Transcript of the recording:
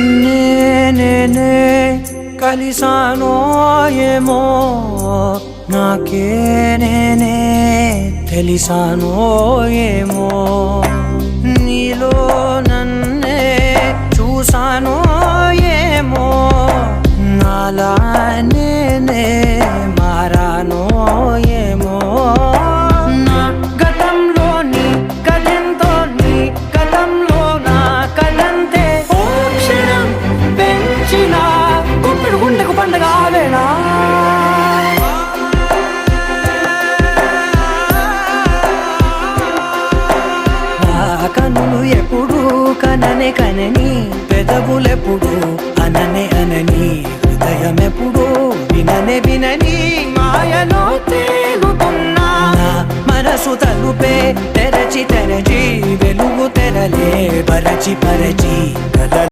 నన్నే నేనే కలిసానో ఏమో నాకే నేనే తెలిసానో ఏమో నీలో నన్నే చూసానో ఏమో నాలా నేనే మారానో ఏమో నా గతంలోని కథంతో నీ గతంలో నా కథంతే ఓ క్షణం పెంచిన గుప్పెడు గుండెకు పండగ ఆవేనా కనులు ఎప్పుడు కననే కనని పెదవులెప్పుడు అననే అనని హృదయం ఎప్పుడు విననే వినని మాయలో తేలుతున్నా మనసు తలుపే తెరచి తెరచి వెలుగు తెరలే పరచి పరచి